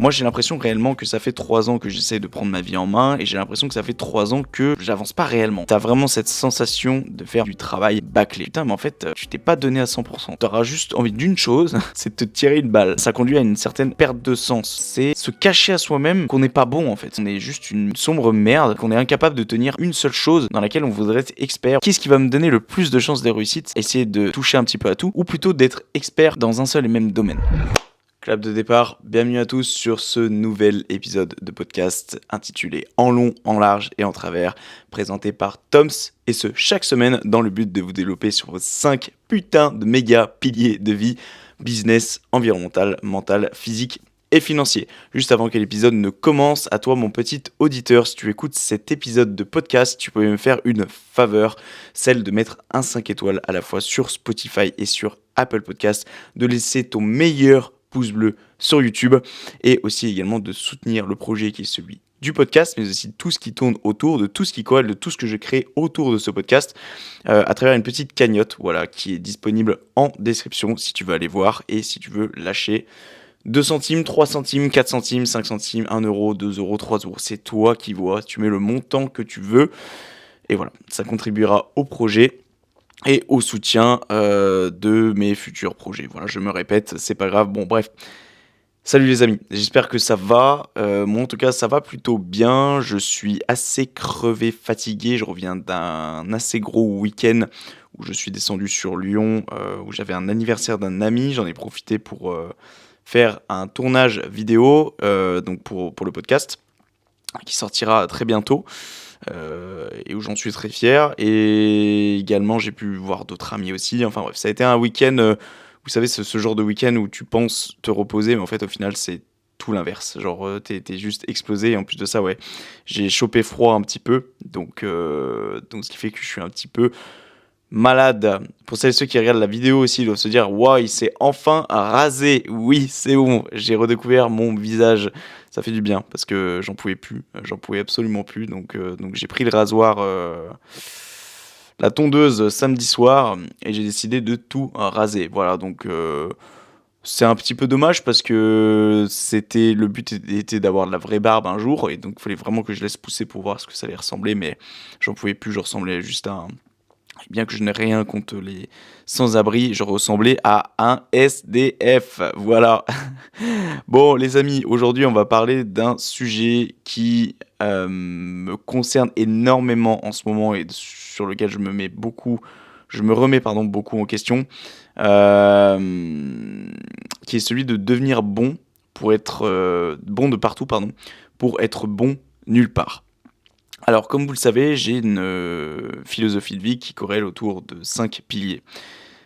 Moi, j'ai l'impression réellement que ça fait 3 ans que j'essaie de prendre ma vie en main et j'ai l'impression que ça fait 3 ans que j'avance pas réellement. T'as vraiment cette sensation de faire du travail bâclé. Putain, mais en fait, tu t'es pas donné à 100%. T'auras juste envie d'une chose, c'est de te tirer une balle. Ça conduit à une certaine perte de sens. C'est se cacher à soi-même qu'on n'est pas bon en fait. On est juste une sombre merde, qu'on est incapable de tenir une seule chose dans laquelle on voudrait être expert. Qu'est-ce qui va me donner le plus de chances de réussite? Essayer de toucher un petit peu à tout, ou plutôt d'être expert dans un seul et même domaine. Clap de départ, bienvenue à tous sur ce nouvel épisode de podcast intitulé En long, en large et en travers, présenté par Toms, et ce chaque semaine dans le but de vous développer sur vos 5 putains de méga piliers de vie, business, environnemental, mental, physique et financier. Juste avant que l'épisode ne commence, à toi mon petit auditeur, si tu écoutes cet épisode de podcast, tu peux me faire une faveur, celle de mettre un 5 étoiles à la fois sur Spotify et sur Apple Podcast, de laisser ton meilleur pouce bleu sur YouTube et aussi également de soutenir le projet qui est celui du podcast, mais aussi tout ce qui tourne autour, de tout ce qui corrèle, de tout ce que je crée autour de ce podcast à travers une petite cagnotte qui est disponible en description si tu veux aller voir et si tu veux lâcher 2 centimes, 3 centimes, 4 centimes, 5 centimes, 1 euro, 2 euros, 3 euros. C'est toi qui vois, tu mets le montant que tu veux et voilà, ça contribuera au projet et au soutien de mes futurs projets. Voilà, je me répète, c'est pas grave. Bon, bref. Salut les amis, j'espère que ça va. Moi, en tout cas, ça va plutôt bien. Je suis assez crevé, fatigué. Je reviens d'un assez gros week-end où je suis descendu sur Lyon, où j'avais un anniversaire d'un ami. J'en ai profité pour faire un tournage vidéo donc pour le podcast qui sortira très bientôt. Et où j'en suis très fier. Et également, j'ai pu voir d'autres amis aussi. Enfin bref, ça a été un week-end, vous savez, ce genre de week-end où tu penses te reposer, mais en fait, au final, c'est tout l'inverse. Genre, t'es juste explosé. Et en plus de ça, ouais, j'ai chopé froid un petit peu. Donc ce qui fait que je suis un petit peu malade. Pour celles et ceux qui regardent la vidéo aussi, ils doivent se dire waouh, il s'est enfin rasé. Oui, c'est bon, j'ai redécouvert mon visage. Ça fait du bien parce que j'en pouvais plus, j'en pouvais absolument plus. Donc j'ai pris le rasoir, la tondeuse samedi soir et j'ai décidé de tout raser. Voilà, donc c'est un petit peu dommage parce que le but était d'avoir de la vraie barbe un jour et donc il fallait vraiment que je laisse pousser pour voir ce que ça allait ressembler, mais j'en pouvais plus, je ressemblais juste à un. Bien que je n'ai rien contre les sans-abri, je ressemblais à un SDF. Voilà. Bon, les amis, aujourd'hui, on va parler d'un sujet qui me concerne énormément en ce moment et sur lequel je me remets beaucoup en question, qui est celui de devenir bon pour être bon de partout, pour être bon nulle part. Alors, comme vous le savez, j'ai une philosophie de vie qui corrèle autour de 5 piliers.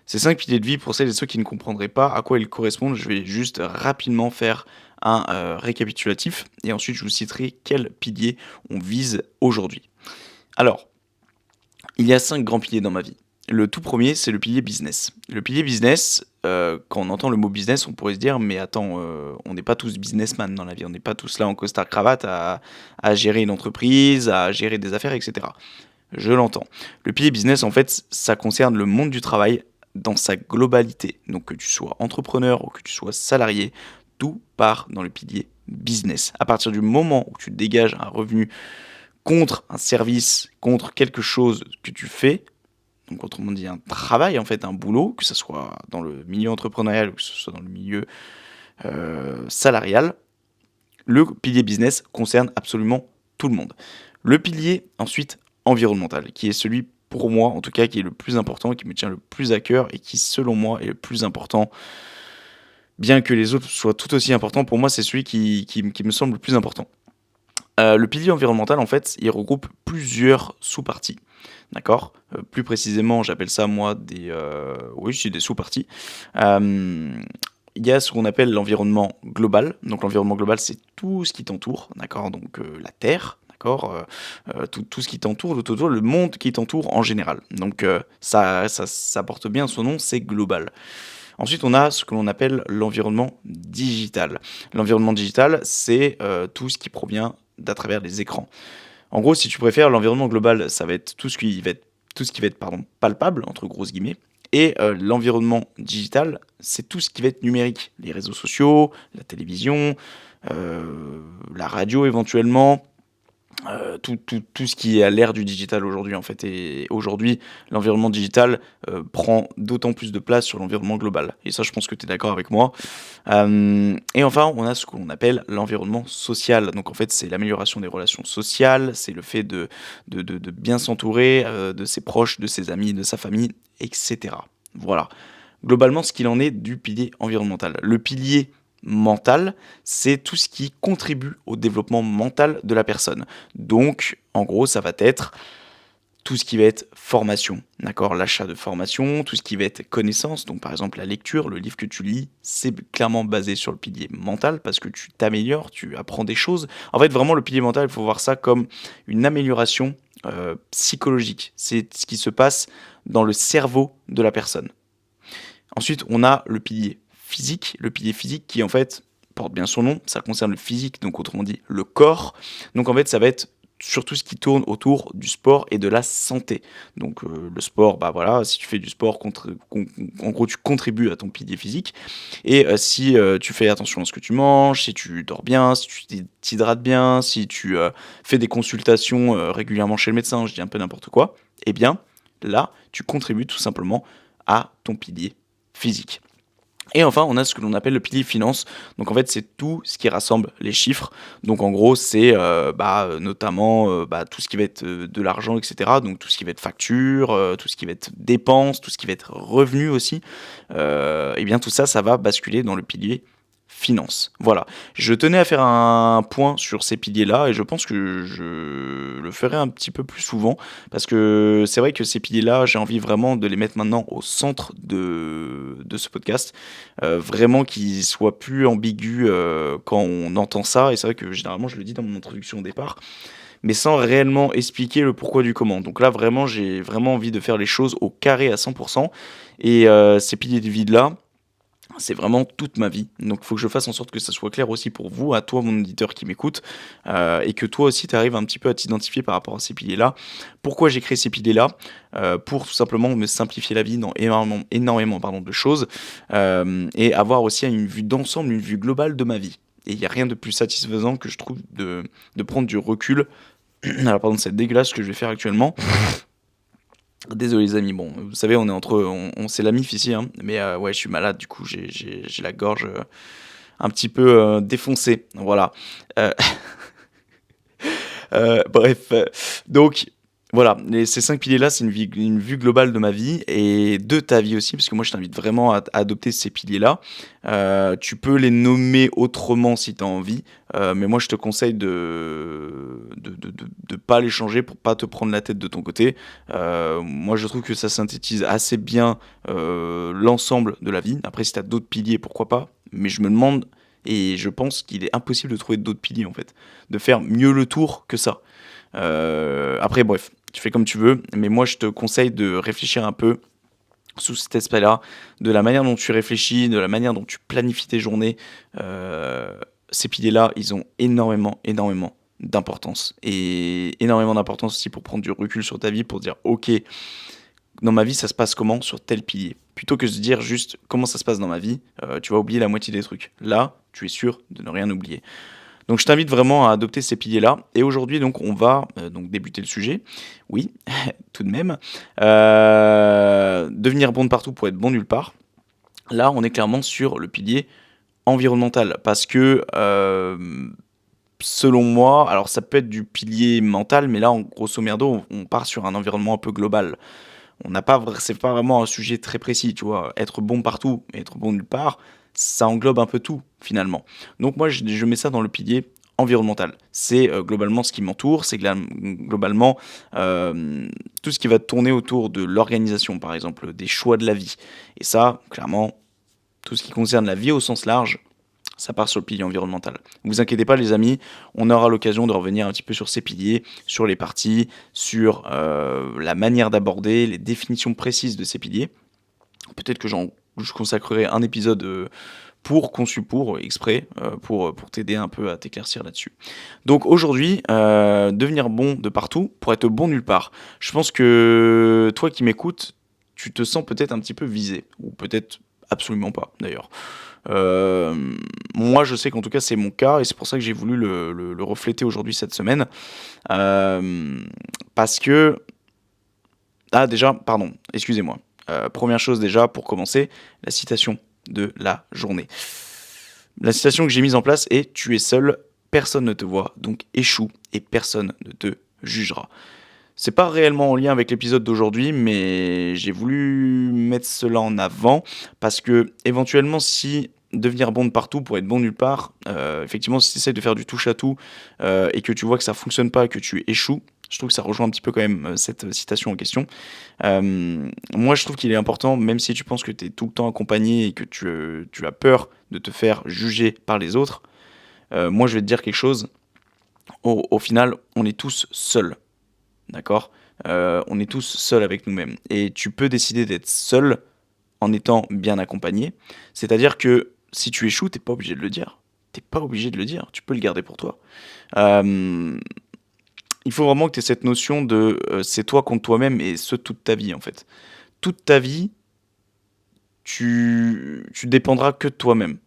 Ces 5 piliers de vie, pour celles et ceux qui ne comprendraient pas à quoi ils correspondent, je vais juste rapidement faire un récapitulatif et ensuite je vous citerai quels piliers on vise aujourd'hui. Alors, il y a 5 grands piliers dans ma vie. Le tout premier, c'est le pilier business. Le pilier business, quand on entend le mot business, on pourrait se dire, mais attends, on n'est pas tous businessmen dans la vie, on n'est pas tous là en costard-cravate à gérer une entreprise, à gérer des affaires, etc. Je l'entends. Le pilier business, en fait, ça concerne le monde du travail dans sa globalité. Donc que tu sois entrepreneur ou que tu sois salarié, tout part dans le pilier business. À partir du moment où tu dégages un revenu contre un service, contre quelque chose que tu fais, donc autrement dit un travail en fait, un boulot, que ce soit dans le milieu entrepreneurial ou que ce soit dans le milieu salarial, le pilier business concerne absolument tout le monde. Le pilier ensuite environnemental, qui est celui pour moi en tout cas qui est le plus important, qui me tient le plus à cœur et qui selon moi est le plus important. Bien que les autres soient tout aussi importants, pour moi c'est celui qui me semble le plus important. Le pilier environnemental, en fait, il regroupe plusieurs sous-parties. D'accord. Plus précisément, j'appelle ça, moi, des sous-parties. Il y a ce qu'on appelle l'environnement global. Donc, l'environnement global, c'est tout ce qui t'entoure. D'accord. Donc, la Terre. D'accord. Tout ce qui t'entoure, le monde qui t'entoure en général. Donc, ça porte bien son nom, c'est global. Ensuite, on a ce que l'on appelle l'environnement digital. L'environnement digital, c'est tout ce qui provient d'à travers les écrans. En gros, si tu préfères, l'environnement global, ça va être tout ce qui va être palpable, entre grosses guillemets, et l'environnement digital, c'est tout ce qui va être numérique. Les réseaux sociaux, la télévision, la radio éventuellement, tout ce qui est à l'ère du digital aujourd'hui en fait. Et aujourd'hui, l'environnement digital prend d'autant plus de place sur l'environnement global. Et ça, je pense que tu es d'accord avec moi. Et enfin, on a ce qu'on appelle l'environnement social. Donc en fait, c'est l'amélioration des relations sociales, c'est le fait de bien s'entourer de ses proches, de ses amis, de sa famille, etc. Voilà. Globalement, ce qu'il en est du pilier environnemental. Le pilier mental, c'est tout ce qui contribue au développement mental de la personne. Donc, en gros, ça va être tout ce qui va être formation, d'accord, l'achat de formation, tout ce qui va être connaissance, donc par exemple la lecture, le livre que tu lis, c'est clairement basé sur le pilier mental parce que tu t'améliores, tu apprends des choses. En fait, vraiment, le pilier mental, il faut voir ça comme une amélioration psychologique. C'est ce qui se passe dans le cerveau de la personne. Ensuite, on a le pilier physique. Le pilier physique qui, en fait, porte bien son nom. Ça concerne le physique, donc autrement dit, le corps. Donc, en fait, ça va être surtout ce qui tourne autour du sport et de la santé. Donc, le sport, bah voilà, si tu fais du sport, en gros, tu contribues à ton pilier physique. Et si tu fais attention à ce que tu manges, si tu dors bien, si tu t'hydrates bien, si tu fais des consultations régulièrement chez le médecin, je dis un peu n'importe quoi, eh bien, là, tu contribues tout simplement à ton pilier physique. Et enfin, on a ce que l'on appelle le pilier finance. Donc en fait, c'est tout ce qui rassemble les chiffres. Donc en gros, c'est notamment tout ce qui va être de l'argent, etc. Donc tout ce qui va être facture, tout ce qui va être dépenses, tout ce qui va être revenu aussi. Et bien tout ça, ça va basculer dans le pilier finance. Voilà. Je tenais à faire un point sur ces piliers-là et je pense que je le ferai un petit peu plus souvent parce que c'est vrai que ces piliers-là, j'ai envie vraiment de les mettre maintenant au centre de ce podcast. Vraiment qu'ils soient plus ambigus quand on entend ça. Et c'est vrai que généralement, je le dis dans mon introduction au départ, mais sans réellement expliquer le pourquoi du comment. Donc là, vraiment, j'ai vraiment envie de faire les choses au carré à 100%. Et ces piliers de vide-là, c'est vraiment toute ma vie. Donc il faut que je fasse en sorte que ça soit clair aussi pour vous, à toi mon auditeur qui m'écoute, et que toi aussi tu arrives un petit peu à t'identifier par rapport à ces piliers-là. Pourquoi j'ai créé ces piliers-là? Pour tout simplement me simplifier la vie dans énormément de choses, et avoir aussi une vue d'ensemble, une vue globale de ma vie. Et il n'y a rien de plus satisfaisant que je trouve de prendre du recul. Alors pardon, c'est dégueulasse ce que je vais faire actuellement. Désolé les amis, bon, vous savez, on est c'est la mif ici, hein, mais ouais, je suis malade, du coup, j'ai la gorge un petit peu défoncée, voilà. Euh, bref, donc voilà, ces 5 piliers-là, c'est une vue globale de ma vie et de ta vie aussi, parce que moi je t'invite vraiment à adopter ces piliers-là. Tu peux les nommer autrement si tu as envie, mais moi je te conseille de pas les changer pour pas te prendre la tête de ton côté. Moi je trouve que ça synthétise assez bien l'ensemble de la vie. Après, si tu as d'autres piliers, pourquoi pas, mais je me demande. Et je pense qu'il est impossible de trouver d'autres piliers en fait, de faire mieux le tour que ça. Après, bref, tu fais comme tu veux, mais moi je te conseille de réfléchir un peu sous cet aspect-là, de la manière dont tu réfléchis, de la manière dont tu planifies tes journées. Ces piliers-là, ils ont énormément d'importance. Et énormément d'importance aussi pour prendre du recul sur ta vie, pour dire, ok, dans ma vie, ça se passe comment sur tel pilier. Plutôt que de se dire juste comment ça se passe dans ma vie, tu vas oublier la moitié des trucs. Là, tu es sûr de ne rien oublier. Donc je t'invite vraiment à adopter ces piliers-là. Et aujourd'hui, donc, on va donc débuter le sujet. Oui, tout de même. Devenir bon de partout pour être bon nulle part. Là, on est clairement sur le pilier environnemental. Parce que, selon moi, alors ça peut être du pilier mental, mais là, grosso merdo, on part sur un environnement un peu global. C'est pas vraiment un sujet très précis, tu vois. Être bon partout et être bon nulle part, ça englobe un peu tout, finalement. Donc moi, je mets ça dans le pilier environnemental. C'est globalement ce qui m'entoure, c'est globalement tout ce qui va tourner autour de l'organisation, par exemple, des choix de la vie. Et ça, clairement, tout ce qui concerne la vie au sens large, ça part sur le pilier environnemental. Ne vous inquiétez pas les amis, on aura l'occasion de revenir un petit peu sur ces piliers, sur les parties, sur la manière d'aborder, les définitions précises de ces piliers. Peut-être que je consacrerai un épisode conçu pour, exprès, pour t'aider un peu à t'éclaircir là-dessus. Donc aujourd'hui, devenir bon de partout pour être bon nulle part. Je pense que toi qui m'écoutes, tu te sens peut-être un petit peu visé, ou peut-être Absolument pas, d'ailleurs. Euh, Moi, je sais qu'en tout cas, c'est mon cas, et c'est pour ça que j'ai voulu le refléter aujourd'hui, cette semaine. Euh, Parce que... Ah, déjà, pardon, excusez-moi. Première chose déjà, pour commencer, la citation de la journée. La citation que j'ai mise en place est: tu es seul, personne ne te voit, donc échoue et personne ne te jugera. C'est pas réellement en lien avec l'épisode d'aujourd'hui, mais j'ai voulu mettre cela en avant parce que éventuellement, si devenir bon de partout pour être bon nulle part, effectivement, si tu essaies de faire du touche à tout et que tu vois que ça fonctionne pas, que tu échoues, je trouve que ça rejoint un petit peu quand même cette citation en question. Moi, je trouve qu'il est important, même si tu penses que tu es tout le temps accompagné et que tu as peur de te faire juger par les autres, moi, je vais te dire quelque chose. Au final, on est tous seuls. D'accord. On est tous seuls avec nous-mêmes. Et tu peux décider d'être seul en étant bien accompagné. C'est-à-dire que si tu échoues, t'es pas obligé de le dire. T'es pas obligé de le dire. Tu peux le garder pour toi. Euh, il faut vraiment que tu aies cette notion de c'est toi contre toi-même, et ce toute ta vie en fait. Toute ta vie, tu dépendras que de toi-même.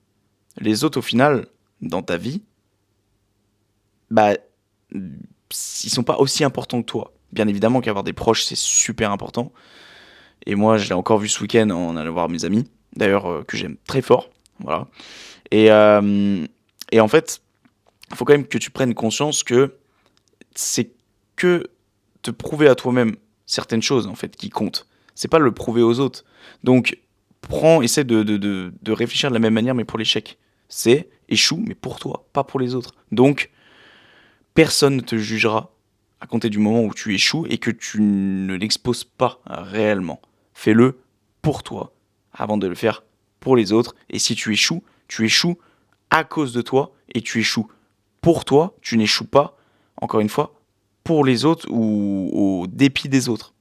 Les autres, au final, dans ta vie, bah, ils sont pas aussi importants que toi. Bien évidemment qu'avoir des proches, c'est super important. Et moi, je l'ai encore vu ce week-end en allant voir mes amis, d'ailleurs, que j'aime très fort. Voilà. Et, euh, et en fait, il faut quand même que tu prennes conscience que c'est que te prouver à toi-même certaines choses, en fait, qui comptent. C'est pas le prouver aux autres. Donc, essaie de réfléchir de la même manière, mais pour l'échec. C'est échoue, mais pour toi, pas pour les autres. Donc, personne ne te jugera à compter du moment où tu échoues et que tu ne l'exposes pas réellement. Fais-le pour toi avant de le faire pour les autres. Et si tu échoues à cause de toi et tu échoues pour toi, tu n'échoues pas, encore une fois, pour les autres ou au dépit des autres.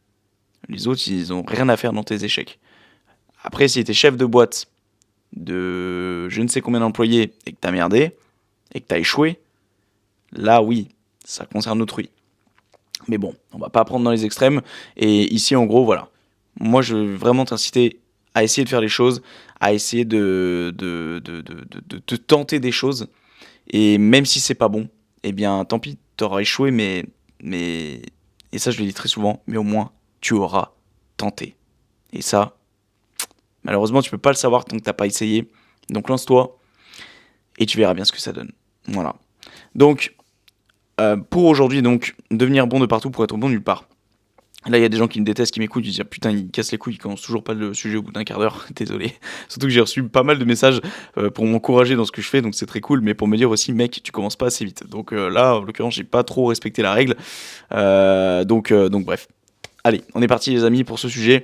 Les autres, ils n'ont rien à faire dans tes échecs. Après, si tu es chef de boîte de je ne sais combien d'employés et que tu as merdé et que tu as échoué, là oui, ça concerne autrui. Mais bon, on va pas prendre dans les extrêmes. Et ici, en gros, voilà. Moi, je veux vraiment t'inciter à essayer de faire les choses, à essayer de tenter des choses. Et même si c'est pas bon, eh bien, tant pis, t'auras échoué, mais, et ça, je le dis très souvent, mais au moins, tu auras tenté. Et ça, malheureusement, tu peux pas le savoir tant que t'as pas essayé. Donc, lance-toi et tu verras bien ce que ça donne. Voilà. Donc, pour aujourd'hui, donc, devenir bon de partout pour être bon nulle part. Là, il y a des gens qui me détestent, qui m'écoutent, ils disent: ah, putain, il casse les couilles, il commence toujours pas le sujet au bout d'un quart d'heure. Désolé. Surtout que j'ai reçu pas mal de messages pour m'encourager dans ce que je fais, donc c'est très cool, mais pour me dire aussi: mec, tu commences pas assez vite. Donc là, en l'occurrence, j'ai pas trop respecté la règle. Donc bref. Allez, on est parti, les amis, pour ce sujet.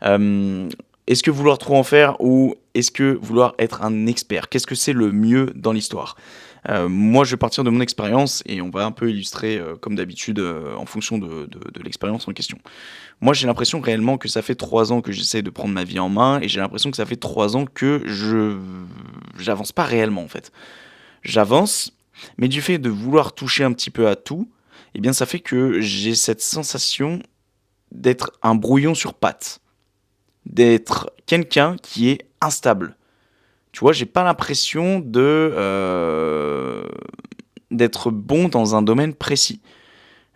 Est-ce que vouloir trop en faire ou est-ce que vouloir être un expert? Qu'est-ce que c'est le mieux dans l'histoire? Moi, je vais partir de mon expérience et on va un peu illustrer, comme d'habitude, en fonction de l'expérience en question. Moi, j'ai l'impression réellement que ça fait 3 ans que j'essaie de prendre ma vie en main et j'ai l'impression que ça fait 3 ans que j'avance pas réellement en fait. J'avance, mais du fait de vouloir toucher un petit peu à tout, eh bien, ça fait que j'ai cette sensation d'être un brouillon sur pattes, d'être quelqu'un qui est instable. Tu vois, j'ai pas l'impression d'être bon dans un domaine précis.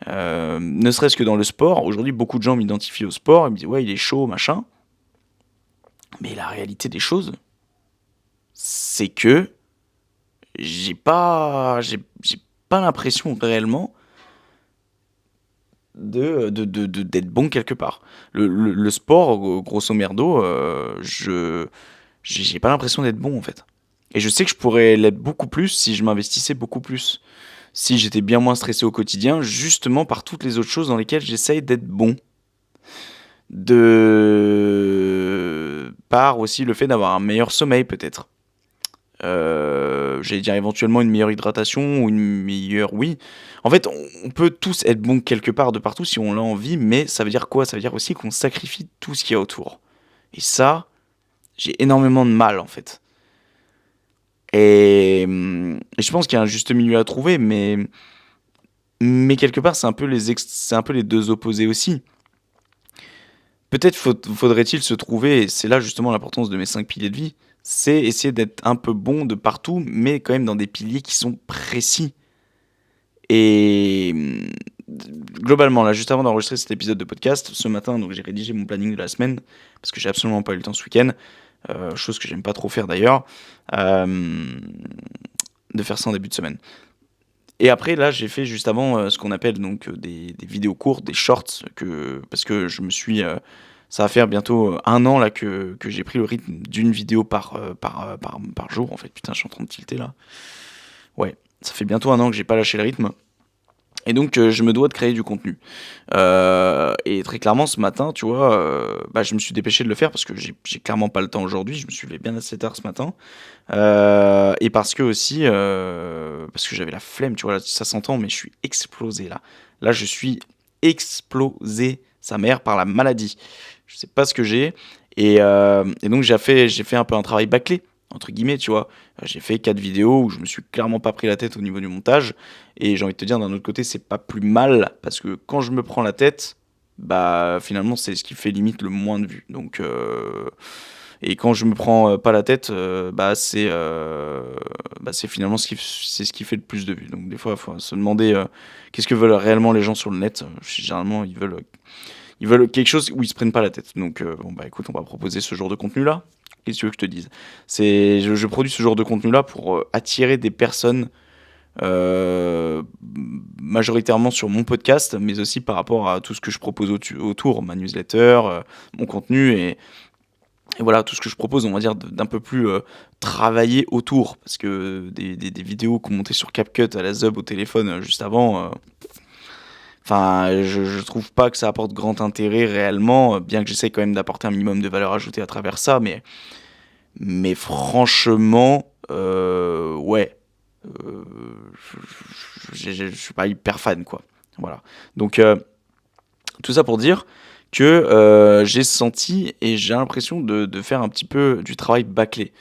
Ne serait-ce que dans le sport. Aujourd'hui, beaucoup de gens m'identifient au sport. Ils me disent: ouais, il est chaud, machin. Mais la réalité des choses, c'est que j'ai pas l'impression réellement d'être bon quelque part. Le sport, grosso merdo, j'ai pas l'impression d'être bon en fait. Et je sais que je pourrais l'être beaucoup plus si je m'investissais beaucoup plus. Si j'étais bien moins stressé au quotidien, justement par toutes les autres choses dans lesquelles j'essaye d'être bon. Par aussi le fait d'avoir un meilleur sommeil peut-être. J'allais dire éventuellement une meilleure hydratation ou une meilleure... Oui. En fait, on peut tous être bons quelque part de partout si on l'a envie, mais ça veut dire quoi? Ça veut dire aussi qu'on sacrifie tout ce qu'il y a autour. Et ça, j'ai énormément de mal en fait. Et je pense qu'il y a un juste milieu à trouver, mais quelque part, c'est un peu les deux opposés aussi. Peut-être faudrait-il se trouver, et c'est là justement l'importance de mes 5 piliers de vie, c'est essayer d'être un peu bon de partout, mais quand même dans des piliers qui sont précis. Et globalement, là, juste avant d'enregistrer cet épisode de podcast, ce matin, donc j'ai rédigé mon planning de la semaine, parce que j'ai absolument pas eu le temps ce week-end, chose que j'aime pas trop faire d'ailleurs, de faire ça en début de semaine. Et après, là, j'ai fait juste avant ce qu'on appelle donc des vidéos courtes, des shorts, parce que je me suis... ça va faire bientôt 1 an là que j'ai pris le rythme d'une vidéo par jour. En fait, putain, je suis en train de tilter là. Ouais, ça fait bientôt 1 an que j'ai pas lâché le rythme. Et donc, je me dois de créer du contenu. Et très clairement, ce matin, tu vois, je me suis dépêché de le faire parce que j'ai clairement pas le temps aujourd'hui. Je me suis levé bien assez tard ce matin. Et parce que aussi, parce que j'avais la flemme, tu vois, là, ça s'entend, mais je suis explosé là. Là, je suis explosé, sa mère, par la maladie. Je sais pas ce que j'ai. Et donc, j'ai fait un peu un travail bâclé, entre guillemets, tu vois. J'ai fait 4 vidéos où je me suis clairement pas pris la tête au niveau du montage. Et j'ai envie de te dire, d'un autre côté, c'est pas plus mal, parce que quand je me prends la tête, bah finalement, c'est ce qui fait limite le moins de vues. Donc, et quand je me prends pas la tête, c'est finalement c'est ce qui fait le plus de vues. Donc des fois, il faut se demander qu'est-ce que veulent réellement les gens sur le net. Généralement, ils veulent quelque chose où ils se prennent pas la tête. Donc écoute, on va proposer ce genre de contenu-là. Qu'est-ce que tu veux que je te dise? Je produis ce genre de contenu-là pour attirer des personnes majoritairement sur mon podcast, mais aussi par rapport à tout ce que je propose autour, ma newsletter, mon contenu et voilà, tout ce que je propose, on va dire, d'un peu plus travailler autour. Parce que des vidéos qu'on montait sur CapCut à la Zub au téléphone juste avant, je trouve pas que ça apporte grand intérêt réellement, bien que j'essaye quand même d'apporter un minimum de valeur ajoutée à travers ça, mais franchement, ouais, je suis pas hyper fan, quoi. Voilà. Donc, tout ça pour dire que j'ai senti et j'ai l'impression de faire un petit peu du travail bâclé.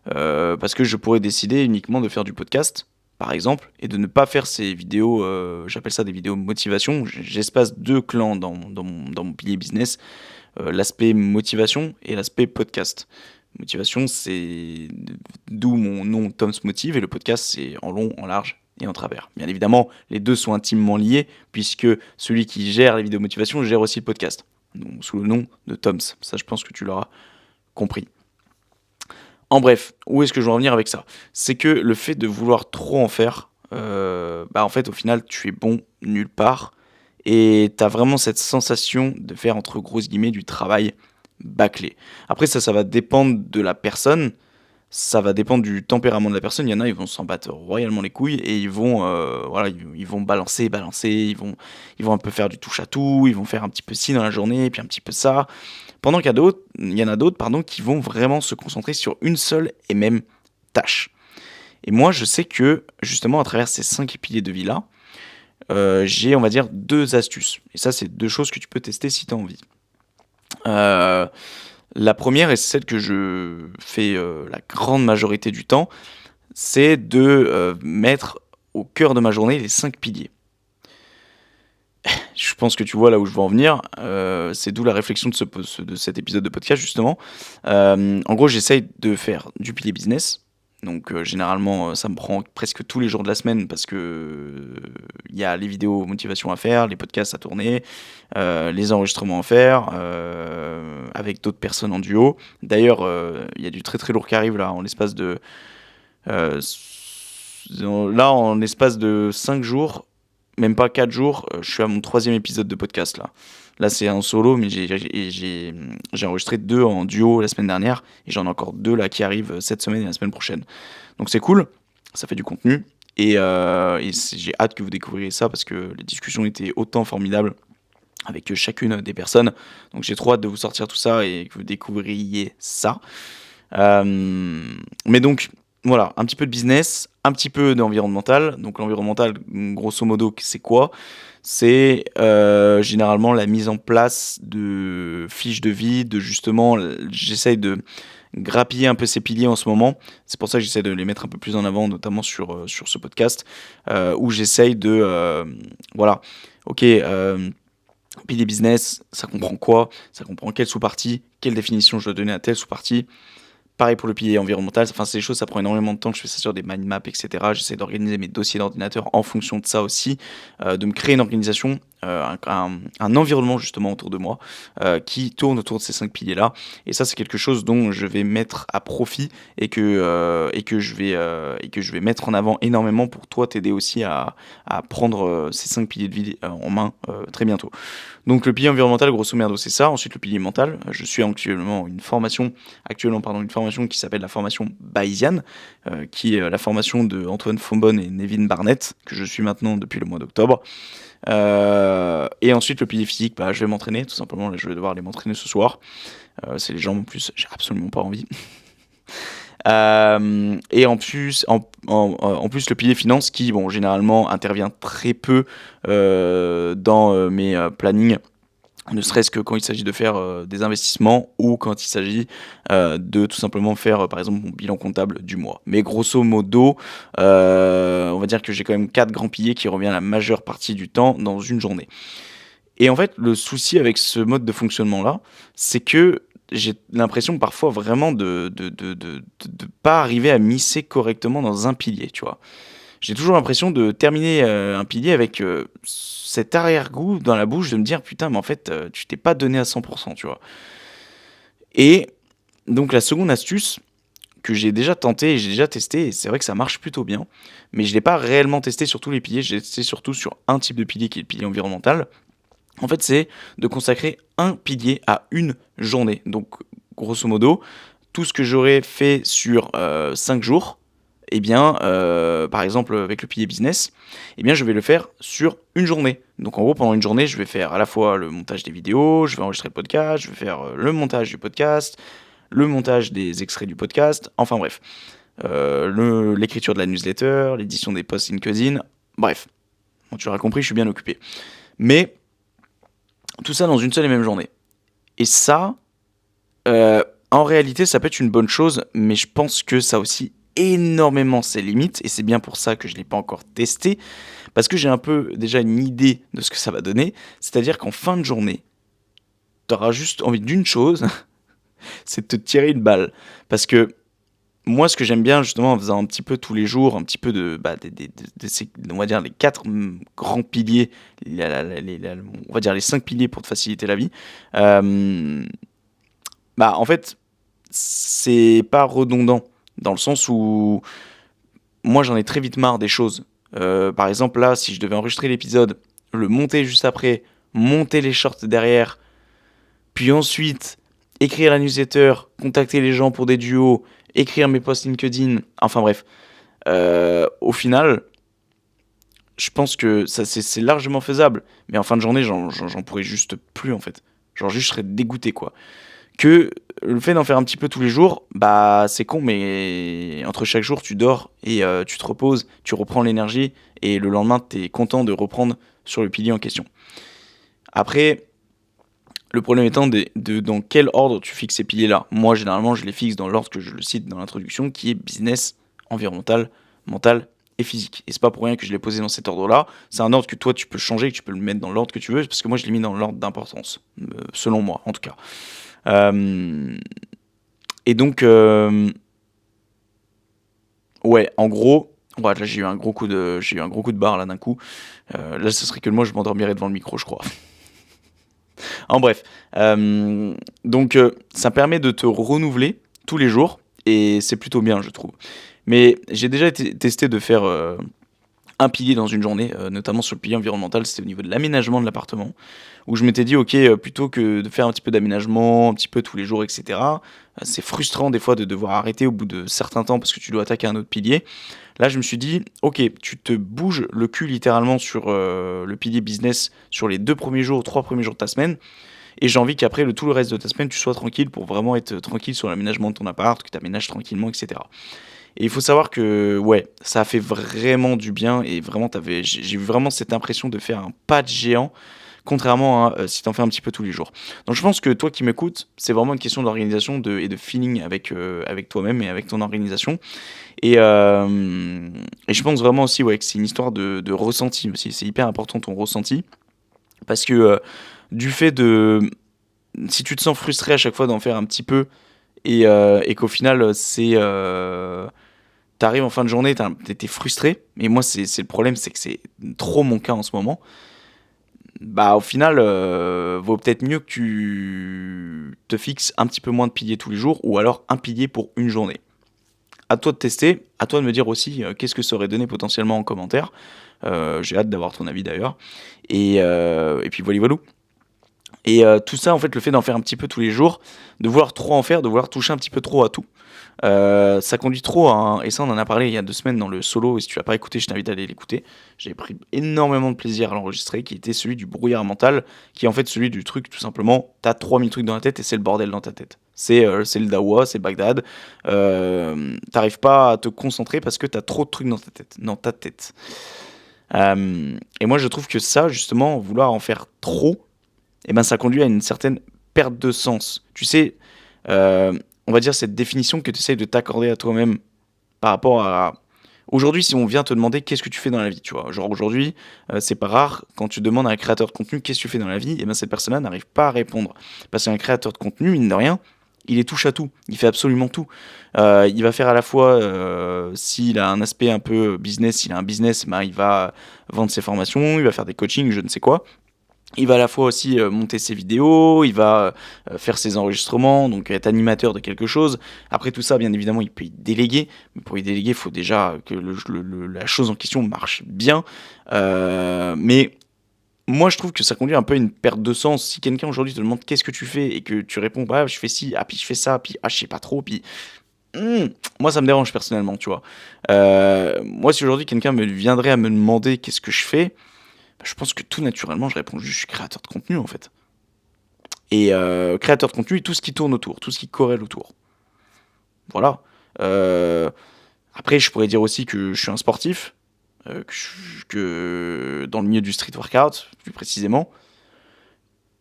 Parce que je pourrais décider uniquement de faire du podcast, par exemple, et de ne pas faire ces vidéos, j'appelle ça des vidéos motivation. J'espace 2 clans dans mon pilier business, l'aspect motivation et l'aspect podcast. Motivation, c'est d'où mon nom Tom's Motive, et le podcast, c'est en long, en large et en travers. Bien évidemment, les deux sont intimement liés, puisque celui qui gère les vidéos motivation gère aussi le podcast, donc sous le nom de Tom's. Ça, je pense que tu l'auras compris. En bref, où est-ce que je veux en venir avec ça? C'est que le fait de vouloir trop en faire, en fait, au final, tu es bon nulle part, et tu as vraiment cette sensation de faire, entre grosses guillemets, du travail bâclé. Après, ça va dépendre de la personne, ça va dépendre du tempérament de la personne. Il y en a, ils vont s'en battre royalement les couilles et ils vont balancer, ils vont un peu faire du touche à tout, ils vont faire un petit peu ci dans la journée, puis un petit peu ça. Pendant il y en a d'autres, qui vont vraiment se concentrer sur une seule et même tâche. Et moi, je sais que justement, à travers ces 5 piliers de vie là, j'ai, on va dire, 2 astuces. Et ça, c'est 2 choses que tu peux tester si tu as envie. La première, et c'est celle que je fais la grande majorité du temps, c'est de mettre au cœur de ma journée les 5 piliers. Je pense que tu vois là où je veux en venir. C'est d'où la réflexion de cet épisode de podcast, justement. En gros, j'essaye de faire du pilier business. Donc généralement, ça me prend presque tous les jours de la semaine parce que il y a les vidéos motivation à faire, les podcasts à tourner, les enregistrements à faire avec d'autres personnes en duo. D'ailleurs, il y a du très très lourd qui arrive là en l'espace de en l'espace de 5 jours, même pas 4 jours, je suis à mon 3e épisode de podcast là. Là, c'est un solo, mais j'ai enregistré 2 en duo la semaine dernière, et j'en ai encore 2 là qui arrivent cette semaine et la semaine prochaine. Donc c'est cool, ça fait du contenu, et j'ai hâte que vous découvriez ça, parce que les discussions étaient autant formidables avec chacune des personnes. Donc j'ai trop hâte de vous sortir tout ça et que vous découvriez ça. Mais donc, voilà, un petit peu de business, un petit peu d'environnemental. Donc l'environnemental, grosso modo, c'est quoi? C'est généralement la mise en place de fiches de vie, justement, j'essaye de grappiller un peu ces piliers en ce moment. C'est pour ça que j'essaie de les mettre un peu plus en avant, notamment sur ce podcast, où j'essaye de, voilà, ok, Pilier business, ça comprend quoi? Ça comprend quelle sous-partie, quelle définition je dois donner à telle sous-partie. Pareil pour le pilier environnemental, enfin c'est des choses, ça prend énormément de temps, je fais ça sur des mind maps, etc. J'essaie d'organiser mes dossiers d'ordinateur en fonction de ça aussi, de me créer une organisation, un environnement justement autour de moi, qui tourne autour de ces 5 piliers-là. Et ça, c'est quelque chose dont je vais mettre à profit et que je vais mettre en avant énormément pour toi t'aider aussi à prendre ces 5 piliers de vie en main très bientôt. Donc le pilier environnemental, grosso merdo, c'est ça. Ensuite, le pilier mental, je suis actuellement une formation qui s'appelle la formation Bayesian, qui est la formation de Antoine Fombonne et Nevin Barnett, que je suis maintenant depuis le mois d'octobre. Et ensuite, le pilier physique, je vais m'entraîner, tout simplement. Là, je vais devoir aller m'entraîner ce soir. C'est les jambes en plus, j'ai absolument pas envie. Et en plus, le pilier finance qui, bon, généralement intervient très peu dans mes plannings, ne serait-ce que quand il s'agit de faire des investissements ou quand il s'agit de tout simplement faire, par exemple, mon bilan comptable du mois. Mais grosso modo, on va dire que j'ai quand même 4 grands piliers qui reviennent la majeure partie du temps dans une journée. Et en fait, le souci avec ce mode de fonctionnement-là, c'est que j'ai l'impression parfois vraiment de pas arriver à misser correctement dans un pilier, tu vois. J'ai toujours l'impression de terminer un pilier avec cet arrière-goût dans la bouche de me dire putain, mais en fait, tu t'es pas donné à 100%, tu vois. Et donc, la seconde astuce que j'ai déjà tenté et j'ai déjà testé, et c'est vrai que ça marche plutôt bien, mais je l'ai pas réellement testé sur tous les piliers, j'ai testé surtout sur un type de pilier qui est le pilier environnemental. En fait, c'est de consacrer un pilier à une journée. Donc, grosso modo, tout ce que j'aurais fait sur 5 jours, eh bien, par exemple, avec le pilier business, eh bien, je vais le faire sur une journée. Donc, en gros, pendant une journée, je vais faire à la fois le montage des vidéos, je vais enregistrer le podcast, je vais faire le montage du podcast, le montage des extraits du podcast, enfin bref. L'écriture de la newsletter, l'édition des posts LinkedIn, bref. Bon, tu l'auras compris, je suis bien occupé. Mais tout ça dans une seule et même journée. Et ça, en réalité, ça peut être une bonne chose, mais je pense que ça a aussi énormément ses limites, et c'est bien pour ça que je ne l'ai pas encore testé, parce que j'ai un peu déjà une idée de ce que ça va donner, c'est-à-dire qu'en fin de journée, tu auras juste envie d'une chose, c'est de te tirer une balle. Parce que moi, ce que j'aime bien justement en faisant un petit peu tous les jours, un petit peu on va dire les 4 grands piliers, on va dire les 5 piliers pour te faciliter la vie, en fait, c'est pas redondant, dans le sens où moi j'en ai très vite marre des choses. Par exemple, là, si je devais enregistrer l'épisode, le monter juste après, monter les shorts derrière, puis ensuite écrire la newsletter, contacter les gens pour des duos, écrire mes posts LinkedIn, enfin bref. Au final, je pense que ça c'est largement faisable, mais en fin de journée, j'en pourrais juste plus en fait. Genre juste je serais dégoûté quoi. Que le fait d'en faire un petit peu tous les jours, c'est con, mais entre chaque jour tu dors et tu te reposes, tu reprends l'énergie et le lendemain t'es content de reprendre sur le pilier en question. Après, le problème étant dans quel ordre tu fixes ces piliers-là. Moi, généralement, je les fixe dans l'ordre que je le cite dans l'introduction, qui est business, environnemental, mental et physique. Et c'est pas pour rien que je l'ai posé dans cet ordre-là. C'est un ordre que toi, tu peux changer, que tu peux le mettre dans l'ordre que tu veux, parce que moi, je l'ai mis dans l'ordre d'importance, selon moi, en tout cas. Et donc, ouais, en gros, ouais, là, j'ai eu un gros coup de barre là d'un coup. Là, ce serait que moi, je m'endormirais devant le micro, je crois. En bref, donc ça permet de te renouveler tous les jours et c'est plutôt bien, je trouve. Mais j'ai déjà testé de faire un pilier dans une journée, notamment sur le pilier environnemental, c'était au niveau de l'aménagement de l'appartement, où je m'étais dit, ok, plutôt que de faire un petit peu d'aménagement, un petit peu tous les jours, etc., c'est frustrant des fois de devoir arrêter au bout de certains temps parce que tu dois attaquer un autre pilier. Là, je me suis dit, ok, tu te bouges le cul littéralement sur le pilier business sur les 2 premiers jours, 3 premiers jours de ta semaine, et j'ai envie qu'après, tout le reste de ta semaine, tu sois tranquille pour vraiment être tranquille sur l'aménagement de ton appart, que tu aménages tranquillement, etc. Et il faut savoir que, ouais, ça a fait vraiment du bien et vraiment, j'ai eu vraiment cette impression de faire un pas de géant, contrairement à si t'en fais un petit peu tous les jours. Donc je pense que toi qui m'écoutes, c'est vraiment une question d'organisation et de feeling avec toi-même et avec ton organisation. Et je pense vraiment aussi que c'est une histoire de ressenti aussi. C'est hyper important ton ressenti. Parce que du fait de... Si tu te sens frustré à chaque fois d'en faire un petit peu, et qu'au final, t'arrives en fin de journée, t'es frustré, et moi, c'est le problème, c'est que c'est trop mon cas en ce moment. Bah, au final, vaut peut-être mieux que tu te fixes un petit peu moins de piliers tous les jours, ou alors un pilier pour une journée. À toi de tester, à toi de me dire aussi qu'est-ce que ça aurait donné potentiellement en commentaire. J'ai hâte d'avoir ton avis d'ailleurs. Et puis voilà, voilà. Et tout ça, en fait, le fait d'en faire un petit peu tous les jours, de vouloir trop en faire, de vouloir toucher un petit peu trop à tout, ça conduit trop à et ça on en a parlé il y a 2 semaines dans le solo, et si tu l'as pas écouté, je t'invite à aller l'écouter. J'ai pris énormément de plaisir à l'enregistrer, qui était celui du brouillard mental, qui est en fait celui du truc, tout simplement, t'as 3000 trucs dans la tête et c'est le bordel dans ta tête. C'est le dawa, c'est Bagdad. T'arrives pas à te concentrer parce que t'as trop de trucs dans ta tête. Dans ta tête. Et moi je trouve que ça, justement, vouloir en faire trop, eh ben, ça conduit à une certaine perte de sens. Tu sais, on va dire cette définition que tu essayes de t'accorder à toi-même par rapport à... Aujourd'hui, si on vient te demander qu'est-ce que tu fais dans la vie, tu vois, genre aujourd'hui, c'est pas rare, quand tu demandes à un créateur de contenu qu'est-ce que tu fais dans la vie, et ben cette personne-là n'arrive pas à répondre. Parce qu'un créateur de contenu, mine de rien, il est touche à tout, il fait absolument tout. Il va faire à la fois, s'il a un aspect un peu business, s'il a un business, ben, il va vendre ses formations, il va faire des coachings, je ne sais quoi. Il va à la fois aussi monter ses vidéos, il va faire ses enregistrements, donc être animateur de quelque chose. Après tout ça, bien évidemment, il peut y déléguer. Mais pour y déléguer, il faut déjà que la chose en question marche bien. Mais moi, je trouve que ça conduit un peu à une perte de sens. Si quelqu'un aujourd'hui te demande qu'est-ce que tu fais et que tu réponds, bah, je fais ci, ah, puis je fais ça, puis ah, je sais pas trop, puis... moi, ça me dérange personnellement, tu vois. Moi, si aujourd'hui quelqu'un me viendrait à me demander qu'est-ce que je fais, bah, je pense que tout naturellement, je réponds juste, je suis créateur de contenu en fait. Et créateur de contenu et tout ce qui tourne autour, tout ce qui corrèle autour. Voilà. Euh, Après, je pourrais dire aussi que je suis un sportif, que dans le milieu du street workout, plus précisément,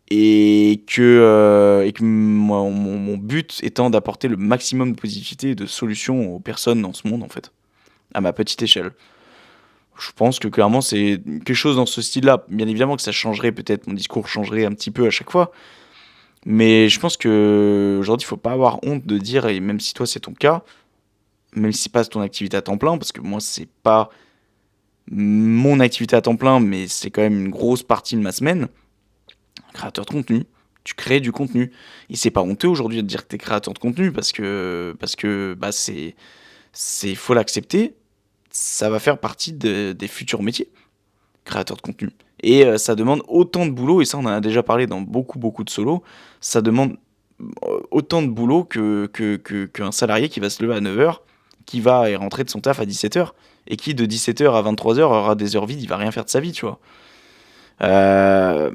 et que mon but étant d'apporter le maximum de positivité et de solutions aux personnes dans ce monde, en fait, à ma petite échelle. Je pense que clairement c'est quelque chose dans ce style-là. Bien évidemment que ça changerait, peut-être mon discours changerait un petit peu à chaque fois, mais je pense que aujourd'hui il faut pas avoir honte de dire, et même si toi c'est ton cas, même si c'est pas ton activité à temps plein, parce que moi c'est pas mon activité à temps plein, mais c'est quand même une grosse partie de ma semaine, créateur de contenu. Tu crées du contenu. Et c'est pas honteux aujourd'hui de dire que t'es créateur de contenu parce que bah faut l'accepter. Ça va faire partie des futurs métiers, créateur de contenu. Et ça demande autant de boulot, et ça on en a déjà parlé dans beaucoup beaucoup de solos, ça demande autant de boulot qu'un salarié qui va se lever à 9h, qui va rentrer de son taf à 17h, et qui de 17h à 23h aura des heures vides, il va rien faire de sa vie, tu vois. Euh,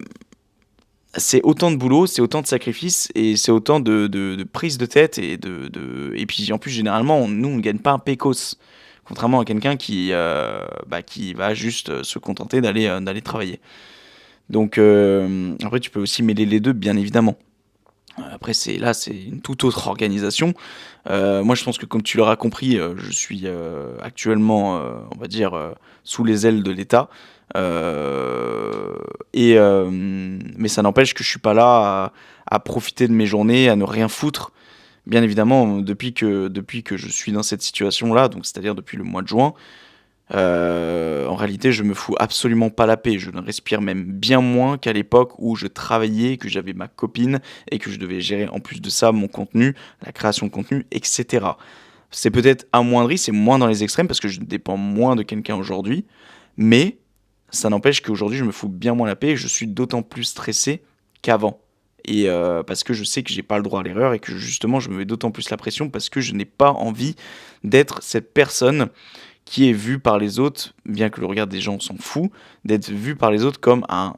c'est autant de boulot, c'est autant de sacrifices, et c'est autant de prise de tête, et puis en plus généralement, nous on ne gagne pas un pécos. Contrairement à quelqu'un qui va juste se contenter d'aller travailler. Donc après tu peux aussi mêler les deux, bien évidemment. Après c'est une toute autre organisation. Moi je pense que comme tu l'auras compris, je suis actuellement, on va dire, sous les ailes de l'État. Mais ça n'empêche que je suis pas là à profiter de mes journées, à ne rien foutre. Bien évidemment, depuis que je suis dans cette situation-là, donc c'est-à-dire depuis le mois de juin, en réalité, je me fous absolument pas la paix. Je ne respire même bien moins qu'à l'époque où je travaillais, que j'avais ma copine et que je devais gérer en plus de ça mon contenu, la création de contenu, etc. C'est peut-être amoindri, c'est moins dans les extrêmes parce que je dépends moins de quelqu'un aujourd'hui, mais ça n'empêche qu'aujourd'hui, je me fous bien moins la paix et je suis d'autant plus stressé qu'avant. Et parce que je sais que j'ai pas le droit à l'erreur et que justement je me mets d'autant plus la pression parce que je n'ai pas envie d'être cette personne qui est vue par les autres, bien que le regard des gens s'en fout, d'être vue par les autres comme un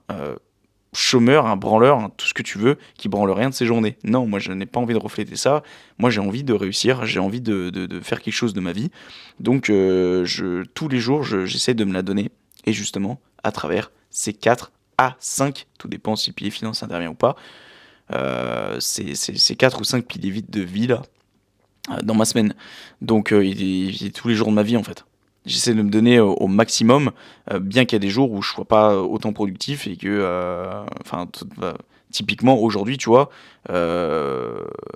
chômeur, un branleur, tout ce que tu veux, qui branle rien de ses journées. Non, moi je n'ai pas envie de refléter ça. Moi j'ai envie de réussir, j'ai envie de faire quelque chose de ma vie. Donc tous les jours j'essaie de me la donner. Et justement, à travers ces 4 à 5, tout dépend si le pilier finance intervient ou pas, ces 4 ou 5 piliers vides de vie là, dans ma semaine. Donc il est tous les jours de ma vie en fait. J'essaie de me donner au maximum, bien qu'il y a des jours où je sois pas autant productif et que, typiquement aujourd'hui, tu vois,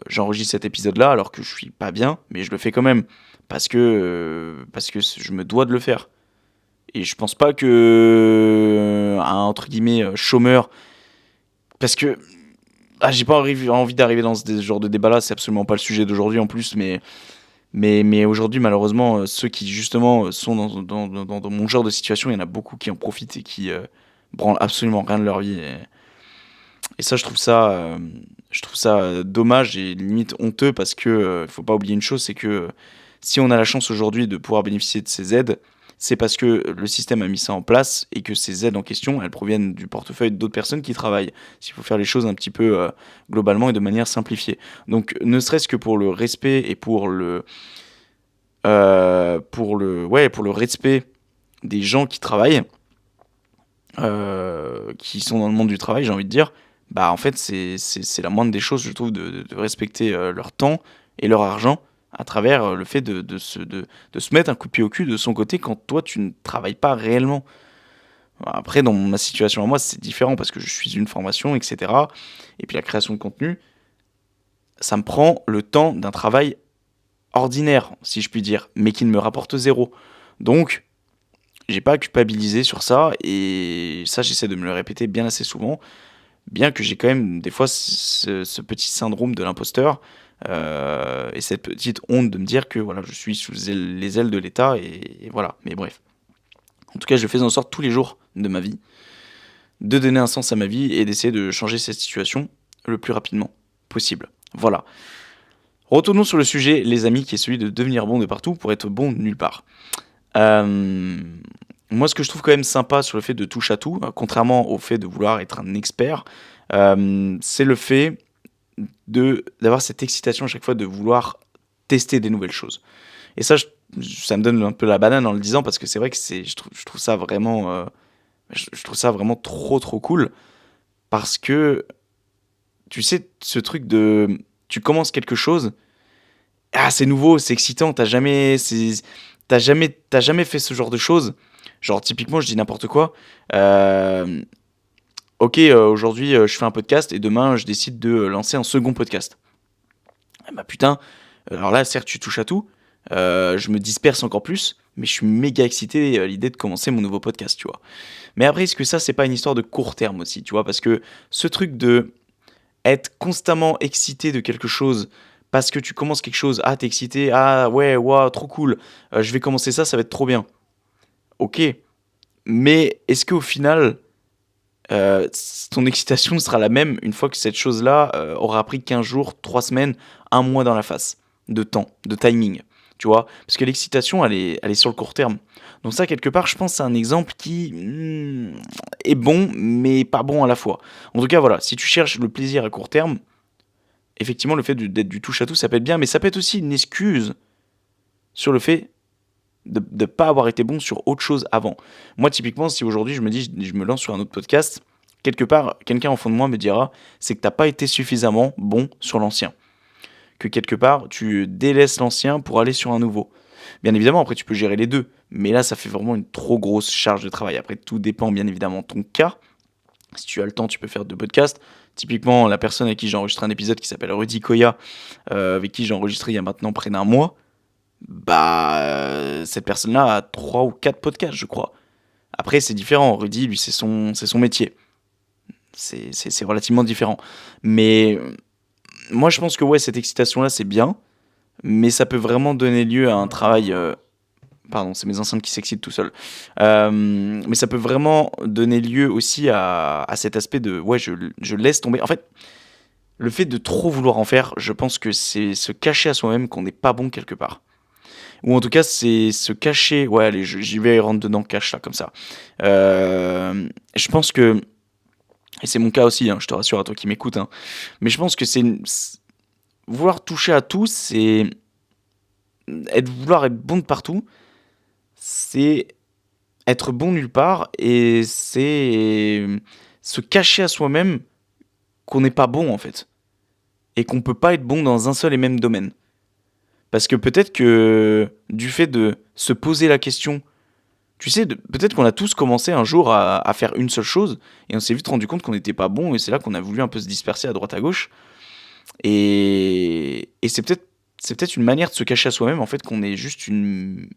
j'enregistre cet épisode-là alors que je suis pas bien, mais je le fais quand même parce que je me dois de le faire. Et je pense pas que un entre guillemets chômeur, parce que j'ai pas envie d'arriver dans ce genre de débat-là, c'est absolument pas le sujet d'aujourd'hui en plus, mais aujourd'hui, malheureusement, ceux qui justement sont dans mon genre de situation, il y en a beaucoup qui en profitent et qui branlent absolument rien de leur vie. Et ça, je trouve ça dommage et limite honteux parce que faut pas oublier une chose, c'est que si on a la chance aujourd'hui de pouvoir bénéficier de ces aides, c'est parce que le système a mis ça en place et que ces aides en question, elles proviennent du portefeuille d'autres personnes qui travaillent. S'il faut faire les choses un petit peu globalement et de manière simplifiée. Donc, ne serait-ce que pour le respect et pour le respect des gens qui travaillent, qui sont dans le monde du travail, j'ai envie de dire, bah en fait c'est la moindre des choses, je trouve, de respecter leur temps et leur argent à travers le fait de se mettre un coup de pied au cul de son côté quand toi tu ne travailles pas réellement. Après, dans ma situation à moi, c'est différent parce que je suis une formation, etc. Et puis la création de contenu, ça me prend le temps d'un travail ordinaire, si je puis dire, mais qui ne me rapporte zéro. Donc, j'ai pas à culpabiliser sur ça, et ça, j'essaie de me le répéter bien assez souvent, bien que j'ai quand même des fois ce petit syndrome de l'imposteur, et cette petite honte de me dire que voilà, je suis sous les ailes de l'État, et voilà, mais bref. En tout cas, je fais en sorte tous les jours de ma vie de donner un sens à ma vie et d'essayer de changer cette situation le plus rapidement possible. Voilà. Retournons sur le sujet, les amis, qui est celui de devenir bon de partout pour être bon de nulle part. Euh, Moi, ce que je trouve quand même sympa sur le fait de touche à tout, contrairement au fait de vouloir être un expert, c'est le fait d'avoir cette excitation à chaque fois de vouloir tester des nouvelles choses. Et ça me donne un peu la banane en le disant parce que c'est vrai que je trouve ça vraiment, je trouve ça vraiment trop trop cool parce que tu sais ce truc de, tu commences quelque chose, c'est nouveau, c'est excitant, t'as jamais fait ce genre de choses. Genre, typiquement, je dis n'importe quoi. Euh, ok, aujourd'hui, je fais un podcast et demain, je décide de lancer un second podcast. Bah putain, alors là, certes, tu touches à tout. Je me disperse encore plus, mais je suis méga excité à l'idée de commencer mon nouveau podcast, tu vois. Mais après, est-ce que ça, c'est pas une histoire de court terme aussi, tu vois? Parce que ce truc de être constamment excité de quelque chose parce que tu commences quelque chose, t'es excité, ouais, waouh, trop cool, je vais commencer ça, ça va être trop bien. Ok, mais est-ce qu'au final, euh, ton excitation sera la même une fois que cette chose-là aura pris 15 jours, 3 semaines, un mois dans la face de temps, de timing, tu vois? Parce que l'excitation, elle est sur le court terme. Donc ça, quelque part, je pense que c'est un exemple qui est bon, mais pas bon à la fois. En tout cas, voilà, si tu cherches le plaisir à court terme, effectivement, le fait d'être du touche à tout, ça peut être bien, mais ça peut être aussi une excuse sur le fait de ne pas avoir été bon sur autre chose avant. Moi, typiquement, si aujourd'hui je me dis, je me lance sur un autre podcast, quelque part, quelqu'un en fond de moi me dira, c'est que t'as pas été suffisamment bon sur l'ancien. Que quelque part, tu délaisses l'ancien pour aller sur un nouveau. Bien évidemment, après, tu peux gérer les deux. Mais là, ça fait vraiment une trop grosse charge de travail. Après, tout dépend bien évidemment de ton cas. Si tu as le temps, tu peux faire deux podcasts. Typiquement, la personne avec qui j'ai enregistré un épisode qui s'appelle Rudy Koya, avec qui j'ai enregistré il y a maintenant près d'un mois, bah, cette personne-là a 3 ou 4 podcasts, je crois. Après, c'est différent. Rudy, lui, c'est son métier. C'est relativement différent. Mais moi, je pense que ouais, cette excitation-là, c'est bien. Mais ça peut vraiment donner lieu à un travail. Pardon, c'est mes enceintes qui s'excitent tout seul. Mais ça peut vraiment donner lieu aussi à cet aspect de ouais, je laisse tomber. En fait, le fait de trop vouloir en faire, je pense que c'est se cacher à soi-même qu'on n'est pas bon quelque part. Ou en tout cas, c'est se cacher. Ouais, allez, j'y vais rentrer dedans, cache là, comme ça. Je pense que. Et c'est mon cas aussi, hein, je te rassure à toi qui m'écoutes. Hein, mais je pense que vouloir toucher à tout, c'est. Vouloir être bon de partout, c'est être bon nulle part et c'est se cacher à soi-même qu'on n'est pas bon en fait. Et qu'on peut pas être bon dans un seul et même domaine. Parce que peut-être que du fait de se poser la question, tu sais, peut-être qu'on a tous commencé un jour à faire une seule chose et on s'est vite rendu compte qu'on n'était pas bon et c'est là qu'on a voulu un peu se disperser à droite à gauche. Et c'est peut-être une manière de se cacher à soi-même en fait qu'on est juste une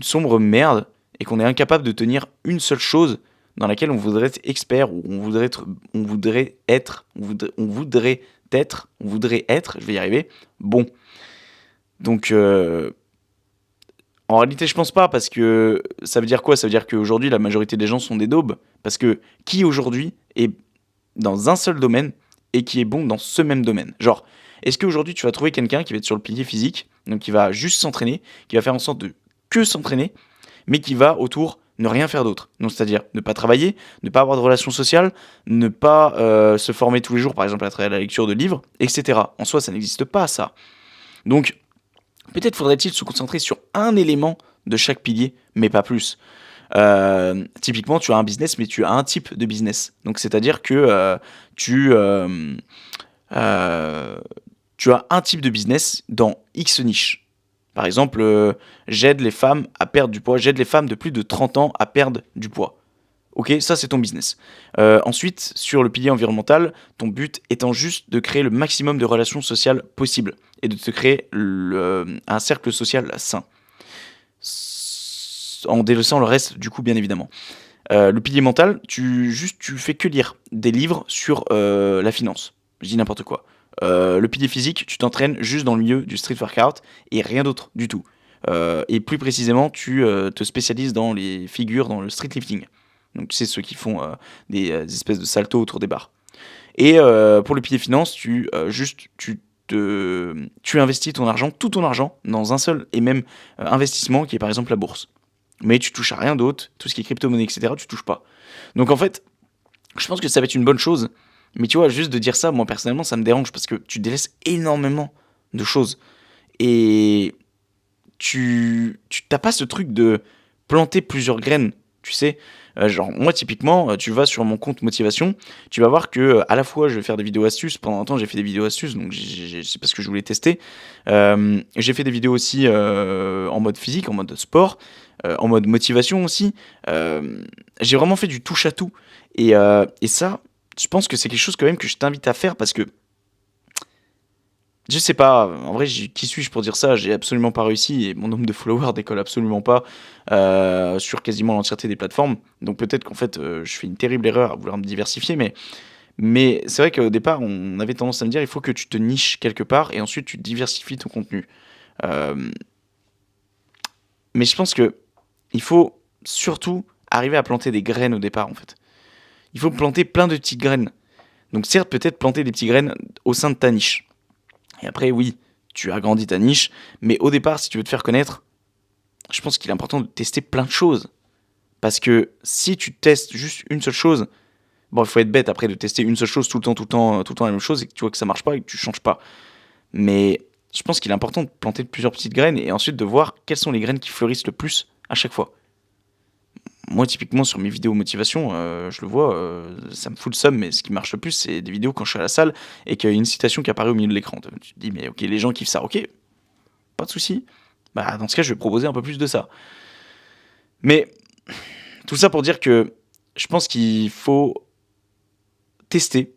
sombre merde et qu'on est incapable de tenir une seule chose dans laquelle on voudrait être expert ou on voudrait être, je vais y arriver, bon. Donc, en réalité, je pense pas, parce que ça veut dire quoi? Ça veut dire qu'aujourd'hui, la majorité des gens sont des daubes. Parce que qui aujourd'hui est dans un seul domaine et qui est bon dans ce même domaine? Genre, est-ce qu'aujourd'hui tu vas trouver quelqu'un qui va être sur le pilier physique, donc qui va juste s'entraîner, qui va faire en sorte de que s'entraîner, mais qui va autour ne rien faire d'autre? Donc, c'est-à-dire ne pas travailler, ne pas avoir de relations sociales, ne pas se former tous les jours, par exemple à travers la lecture de livres, etc. En soi, ça n'existe pas, ça. Donc, peut-être faudrait-il se concentrer sur un élément de chaque pilier, mais pas plus. Typiquement, tu as un business, mais tu as un type de business. Donc, c'est-à-dire que euh, tu as un type de business dans X niche. Par exemple, j'aide les femmes à perdre du poids, j'aide les femmes de plus de 30 ans à perdre du poids. Ok, ça c'est ton business. Ensuite, sur le pilier environnemental, ton but étant juste de créer le maximum de relations sociales possibles et de te créer un cercle social sain. En délaissant le reste, du coup, bien évidemment. Le pilier mental, tu fais que lire des livres sur la finance. Je dis n'importe quoi. Le pilier physique, tu t'entraînes juste dans le milieu du street workout et rien d'autre du tout. Et plus précisément, tu te spécialises dans les figures, dans le street lifting. Donc, tu sais, ceux qui font des espèces de saltos autour des barres. Et pour le pilier finance, tu investis ton argent, tout ton argent, dans un seul et même investissement qui est par exemple la bourse. Mais tu touches à rien d'autre, tout ce qui est crypto-monnaie, etc., tu touches pas. Donc en fait, je pense que ça va être une bonne chose. Mais tu vois, juste de dire ça, moi personnellement, ça me dérange parce que tu délaisses énormément de choses. Et tu t'as pas ce truc de planter plusieurs graines, tu sais. Genre, moi, typiquement, tu vas sur mon compte motivation, tu vas voir que à la fois, je vais faire des vidéos astuces. Pendant un temps, j'ai fait des vidéos astuces, donc c'est parce que je voulais tester. J'ai fait des vidéos aussi en mode physique, en mode sport, en mode motivation aussi. J'ai vraiment fait du touche à tout. Et ça, je pense que c'est quelque chose quand même que je t'invite à faire parce que je sais pas, en vrai, qui suis-je pour dire ça? J'ai absolument pas réussi et mon nombre de followers décolle absolument pas sur quasiment l'entièreté des plateformes. Donc peut-être qu'en fait, je fais une terrible erreur à vouloir me diversifier, mais c'est vrai qu'au départ, on avait tendance à me dire il faut que tu te niches quelque part et ensuite tu diversifies ton contenu. Euh, mais je pense que il faut surtout arriver à planter des graines au départ, en fait. Il faut planter plein de petites graines. Donc certes, peut-être planter des petites graines au sein de ta niche. Et après, oui, tu agrandis ta niche, mais au départ, si tu veux te faire connaître, je pense qu'il est important de tester plein de choses. Parce que si tu testes juste une seule chose, bon, il faut être bête après de tester une seule chose tout le temps, tout le temps, tout le temps la même chose, et que tu vois que ça marche pas et que tu changes pas. Mais je pense qu'il est important de planter plusieurs petites graines et ensuite de voir quelles sont les graines qui fleurissent le plus à chaque fois. Moi, typiquement, sur mes vidéos motivation, je le vois, ça me fout le seum, mais ce qui marche le plus, c'est des vidéos quand je suis à la salle et qu'il y a une citation qui apparaît au milieu de l'écran. Tu te dis, mais ok, les gens kiffent ça, ok, pas de souci. Bah, dans ce cas, je vais proposer un peu plus de ça. Mais tout ça pour dire que je pense qu'il faut tester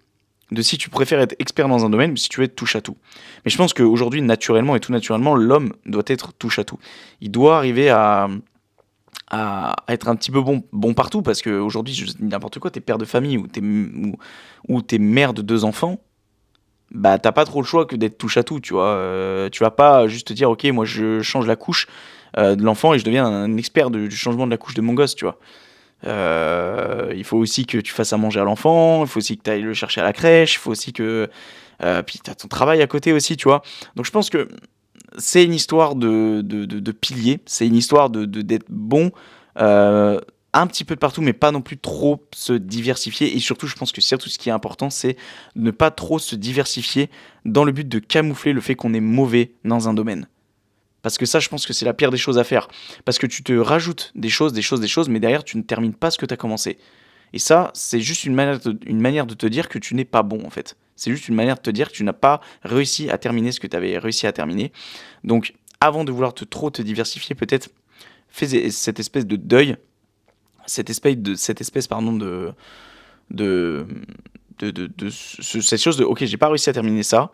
de si tu préfères être expert dans un domaine ou si tu veux être touche à tout. Mais je pense qu'aujourd'hui, naturellement et tout naturellement, l'homme doit être touche à tout. Il doit arriver à être un petit peu bon partout parce qu'aujourd'hui, je dis n'importe quoi, t'es père de famille ou t'es mère de deux enfants, bah t'as pas trop le choix que d'être touche à tout, tu vois. Tu vas pas juste te dire, ok, moi je change la couche de l'enfant et je deviens un expert du changement de la couche de mon gosse, tu vois. Il faut aussi que tu fasses à manger à l'enfant, il faut aussi que tu ailles le chercher à la crèche, il faut aussi que... puis tu as ton travail à côté aussi, tu vois. Donc je pense que c'est une histoire de piliers, c'est une histoire d'être bon euh, un petit peu de partout, mais pas non plus trop se diversifier. Et surtout, je pense que surtout ce qui est important, c'est ne pas trop se diversifier dans le but de camoufler le fait qu'on est mauvais dans un domaine. Parce que ça, je pense que c'est la pire des choses à faire. Parce que tu te rajoutes des choses, des choses, des choses, mais derrière, tu ne termines pas ce que tu as commencé. Et ça, c'est juste une manière de te dire que tu n'es pas bon, en fait. C'est juste une manière de te dire que tu n'as pas réussi à terminer ce que tu avais réussi à terminer. Donc, avant de vouloir trop te diversifier, peut-être fais cette espèce de deuil, cette espèce de, cette chose de ok, j'ai pas réussi à terminer ça.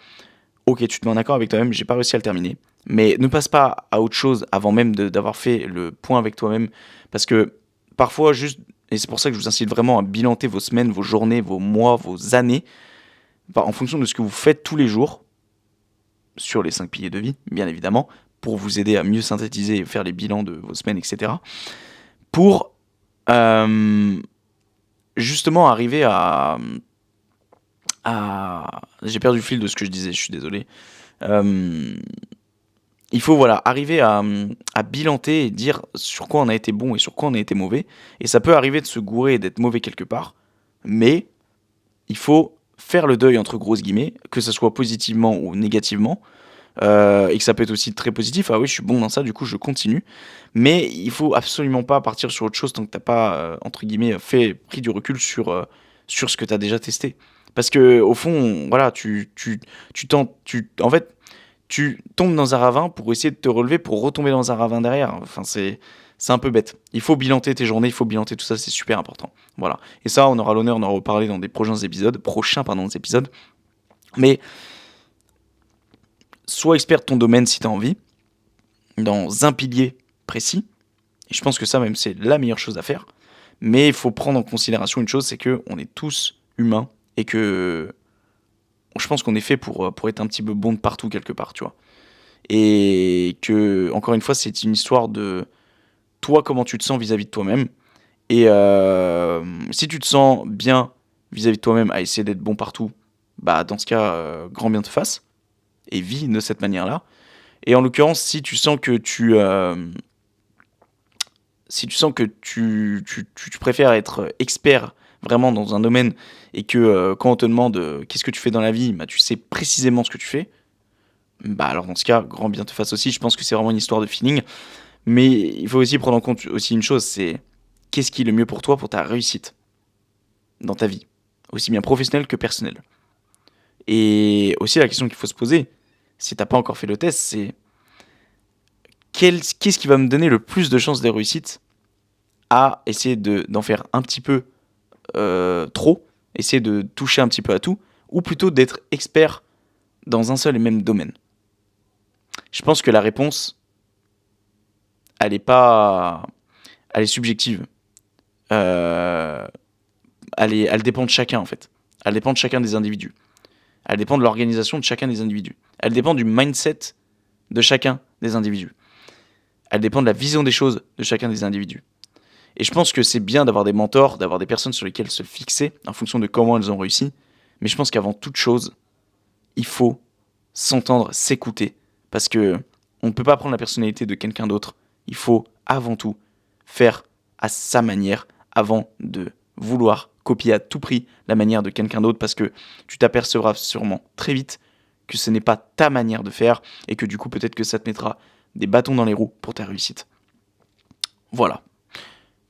Ok, tu te mets en accord avec toi-même, j'ai pas réussi à le terminer. Mais ne passe pas à autre chose avant même d'avoir fait le point avec toi-même. Parce que parfois, juste, et c'est pour ça que je vous incite vraiment à bilanter vos semaines, vos journées, vos mois, vos années, en fonction de ce que vous faites tous les jours, sur les 5 piliers de vie, bien évidemment, pour vous aider à mieux synthétiser et faire les bilans de vos semaines, etc. Pour euh, justement arriver J'ai perdu le fil de ce que je disais, je suis désolé. Euh, il faut voilà, arriver à bilanter et dire sur quoi on a été bon et sur quoi on a été mauvais. Et ça peut arriver de se gourer et d'être mauvais quelque part, mais il faut faire le deuil entre grosses guillemets, que ce soit positivement ou négativement, et que ça peut être aussi très positif. Ah oui, je suis bon dans ça, du coup je continue. Mais il faut absolument pas partir sur autre chose tant que t'as pas, entre guillemets, pris du recul sur ce que tu as déjà testé. Parce que au fond, voilà, en fait, tu tombes dans un ravin pour essayer de te relever, pour retomber dans un ravin derrière. Enfin, c'est un peu bête. Il faut bilanter tes journées, il faut bilanter tout ça, c'est super important. Voilà. Et ça, on aura l'honneur d'en reparler dans des prochains épisodes. Mais sois expert de ton domaine si tu as envie, dans un pilier précis. Et je pense que ça, même, c'est la meilleure chose à faire. Mais il faut prendre en considération une chose, c'est que on est tous humains et que je pense qu'on est fait pour être un petit peu bon de partout quelque part, tu vois. Et que, encore une fois, c'est une histoire de toi, comment tu te sens vis-à-vis de toi-même. Et si tu te sens bien vis-à-vis de toi-même à essayer d'être bon partout, bah dans ce cas, grand bien te fasse. Et vis de cette manière-là. Et en l'occurrence, si tu préfères être expert vraiment dans un domaine et que quand on te demande qu'est-ce que tu fais dans la vie, bah, tu sais précisément ce que tu fais, bah alors dans ce cas, grand bien te fasse aussi. Je pense que c'est vraiment une histoire de feeling. Mais il faut aussi prendre en compte aussi une chose, c'est qu'est-ce qui est le mieux pour toi, pour ta réussite dans ta vie, aussi bien professionnelle que personnelle. Et aussi la question qu'il faut se poser, si t'as pas encore fait le test, c'est qu'est-ce qui va me donner le plus de chances de réussite à essayer d'en faire un petit peu trop, essayer de toucher un petit peu à tout, ou plutôt d'être expert dans un seul et même domaine. Je pense que la réponse, elle est pas, elle est subjective. Euh, elle dépend de chacun en fait. Elle dépend de chacun des individus. Elle dépend de l'organisation de chacun des individus. Elle dépend du mindset de chacun des individus. Elle dépend de la vision des choses de chacun des individus. Et je pense que c'est bien d'avoir des mentors, d'avoir des personnes sur lesquelles se fixer en fonction de comment elles ont réussi. Mais je pense qu'avant toute chose, il faut s'entendre, s'écouter. Parce que on ne peut pas prendre la personnalité de quelqu'un d'autre. Il faut avant tout faire à sa manière avant de vouloir copier à tout prix la manière de quelqu'un d'autre, parce que tu t'apercevras sûrement très vite que ce n'est pas ta manière de faire et que du coup peut-être que ça te mettra des bâtons dans les roues pour ta réussite. Voilà.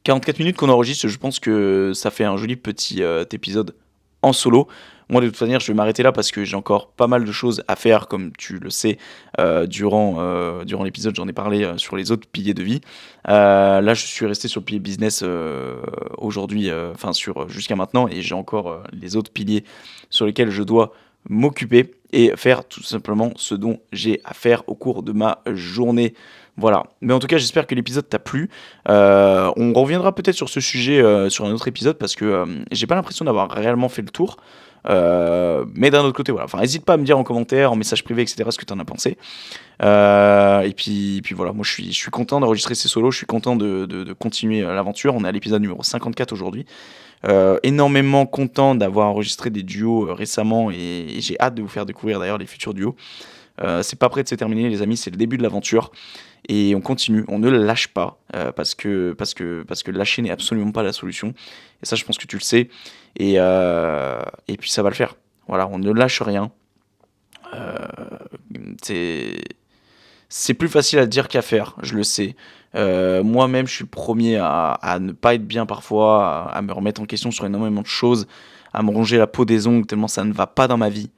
44 minutes qu'on enregistre, je pense que ça fait un joli petit épisode en solo. Moi, de toute manière, je vais m'arrêter là parce que j'ai encore pas mal de choses à faire, comme tu le sais, durant l'épisode, j'en ai parlé sur les autres piliers de vie. Là, je suis resté sur le pilier business aujourd'hui, jusqu'à maintenant, et j'ai encore les autres piliers sur lesquels je dois m'occuper et faire tout simplement ce dont j'ai à faire au cours de ma journée. Voilà. Mais en tout cas, j'espère que l'épisode t'a plu. On reviendra peut-être sur ce sujet sur un autre épisode parce que j'ai pas l'impression d'avoir réellement fait le tour. Mais d'un autre côté, voilà. Enfin, n'hésite pas à me dire en commentaire, en message privé, etc., ce que tu en as pensé. Et puis voilà, moi je suis content d'enregistrer ces solos, je suis content de continuer l'aventure. On est à l'épisode numéro 54 aujourd'hui. Énormément content d'avoir enregistré des duos récemment et j'ai hâte de vous faire découvrir d'ailleurs les futurs duos. C'est pas prêt de se terminer, les amis, c'est le début de l'aventure. Et on continue, on ne lâche pas, parce que lâcher n'est absolument pas la solution. Et ça, je pense que tu le sais. Et puis ça va le faire. Voilà, on ne lâche rien. C'est plus facile à dire qu'à faire, je le sais. Moi-même, je suis le premier à ne pas être bien parfois, à me remettre en question sur énormément de choses, à me ronger la peau des ongles tellement ça ne va pas dans ma vie.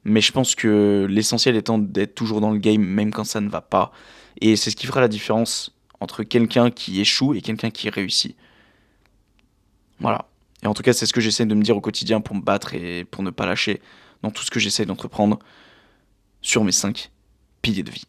Mais je pense que l'essentiel étant d'être toujours dans le game, même quand ça ne va pas. Et c'est ce qui fera la différence entre quelqu'un qui échoue et quelqu'un qui réussit. Voilà. Et en tout cas, c'est ce que j'essaie de me dire au quotidien pour me battre et pour ne pas lâcher dans tout ce que j'essaie d'entreprendre sur mes 5 piliers de vie.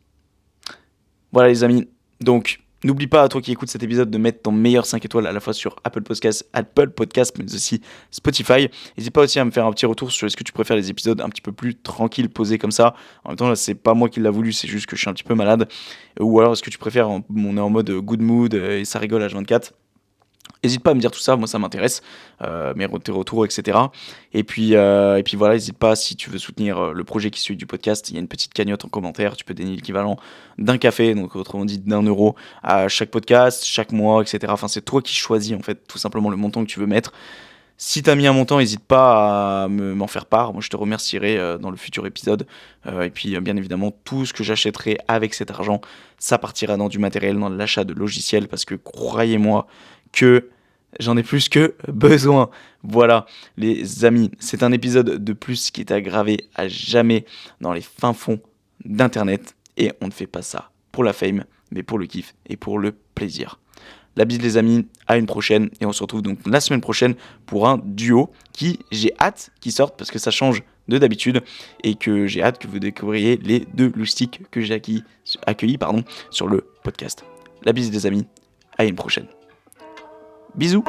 Voilà les amis, donc n'oublie pas, à toi qui écoutes cet épisode, de mettre ton meilleur 5 étoiles à la fois sur Apple Podcast, mais aussi Spotify. N'hésite pas aussi à me faire un petit retour sur est-ce que tu préfères les épisodes un petit peu plus tranquilles, posés comme ça. En même temps, là, c'est pas moi qui l'a voulu, c'est juste que je suis un petit peu malade. Ou alors est-ce que tu préfères, on est en mode good mood et ça rigole H24. N'hésite pas à me dire tout ça, moi ça m'intéresse, tes retours, etc. Et puis voilà, n'hésite pas, si tu veux soutenir le projet qui suit du podcast, il y a une petite cagnotte en commentaire, tu peux donner l'équivalent d'un café, donc autrement dit d'1 € à chaque podcast, chaque mois, etc. Enfin, c'est toi qui choisis en fait tout simplement le montant que tu veux mettre. Si t'as mis un montant, n'hésite pas à m'en faire part, moi je te remercierai dans le futur épisode. Et puis bien évidemment, tout ce que j'achèterai avec cet argent, ça partira dans du matériel, dans l'achat de logiciels, parce que croyez-moi que j'en ai plus que besoin. Voilà les amis, c'est un épisode de plus qui est gravé à jamais dans les fins fonds d'internet. Et on ne fait pas ça pour la fame, mais pour le kiff et pour le plaisir. La bise les amis, à une prochaine, et on se retrouve donc la semaine prochaine pour un duo qui, j'ai hâte qu'il sorte parce que ça change de d'habitude et que j'ai hâte que vous découvriez les 2 loustiques que j'ai accueillis sur le podcast. La bise les amis, à une prochaine. Bisous.